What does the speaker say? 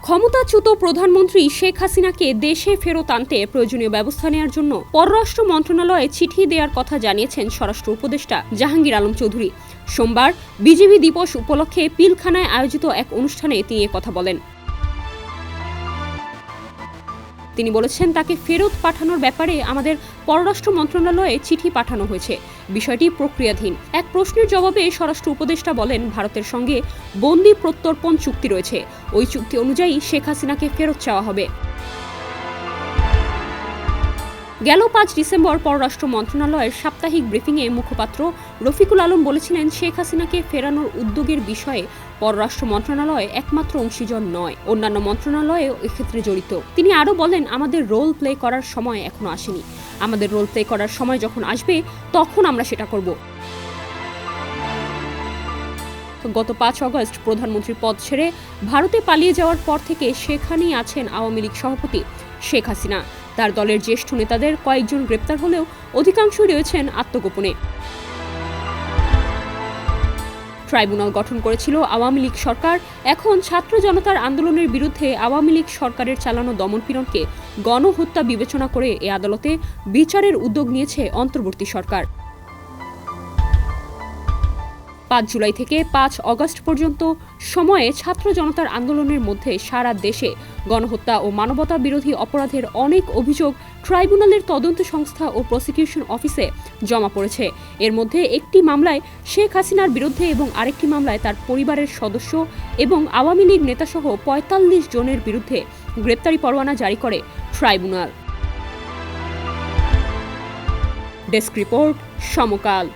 ক্ষমতাচ্যুত প্রধানমন্ত্রী শেখ হাসিনাকে দেশে ফেরত আনতে প্রয়োজনীয় ব্যবস্থা নেওয়ার জন্য পররাষ্ট্র মন্ত্রণালয়ে চিঠি দেওয়ার কথা জানিয়েছেন স্বরাষ্ট্র উপদেষ্টা জাহাঙ্গীর আলম চৌধুরী। সোমবার বিজিবি দিবস উপলক্ষে পিলখানায় আয়োজিত এক অনুষ্ঠানে তিনি কথা বলেন। তিনি বলেছেন, তাকে ফেরত পাঠানোর ব্যাপারে আমাদের পররাষ্ট্র মন্ত্রণালয়ে চিঠি পাঠানো হয়েছে, বিষয়টি প্রক্রিয়াধীন। এক প্রশ্নের জবাবে স্বরাষ্ট্র উপদেষ্টা বলেন, ভারতের সঙ্গে বন্দি প্রত্যর্পণ চুক্তি রয়েছে, ওই চুক্তি অনুযায়ী শেখ হাসিনাকে ফেরত চাওয়া হবে। গেল 5 ডিসেম্বর পররাষ্ট্র মন্ত্রণালয়ের সাপ্তাহিক ব্রিফিংয়ে মুখপাত্র রফিকুল আলম বলেছিলেন, শেখ হাসিনাকে ফেরানোর উদ্যোগের বিষয়ে পররাষ্ট্র মন্ত্রণালয় একমাত্র অংশীজন নয়, অন্যান্য মন্ত্রণালয়ও এক্ষেত্রে জড়িত। তিনি আরও বলেন, আমাদের রোল প্লে করার সময় এখনো আসেনি। আমাদের রোল প্লে করার সময় যখন আসবে তখন আমরা সেটা করব। গত 5 অগস্ট প্রধানমন্ত্রীর পদ ছেড়ে ভারতে পালিয়ে যাওয়ার পর থেকে সেখানেই আছেন আওয়ামী লীগ সভাপতি শেখ হাসিনা। তার দলের জ্যেষ্ঠ নেতাদের কয়েকজন গ্রেপ্তার হলেও অধিকাংশই রয়েছেন আত্মগোপনে। ট্রাইব্যুনাল গঠন করেছিল আওয়ামী লীগ সরকার। এখন ছাত্র জনতার আন্দোলনের বিরুদ্ধে আওয়ামী লীগ সরকারের চালানো দমনপীড়নকে গণহত্যা বিবেচনা করে এ আদালতে বিচারের উদ্যোগ নিয়েছে অন্তর্বর্তী সরকার। 5 জুলাই থেকে 5 অগস্ট পর্যন্ত সময়ে ছাত্র জনতার আন্দোলনের মধ্যে সারা দেশে গণহত্যা ও মানবতা বিরোধী অপরাধের অনেক অভিযোগ ট্রাইব্যুনালের তদন্ত সংস্থা ও প্রসিকিউশন অফিসে জমা পড়েছে। এর মধ্যে একটি মামলায় শেখ হাসিনার বিরুদ্ধে এবং আরেকটি মামলায় তার পরিবারের সদস্য এবং আওয়ামী লীগ নেতাসহ 45 জনের বিরুদ্ধে গ্রেপ্তারি পরোয়ানা জারি করে ট্রাইব্যুনাল। ডেস্ক রিপোর্ট, সমকাল।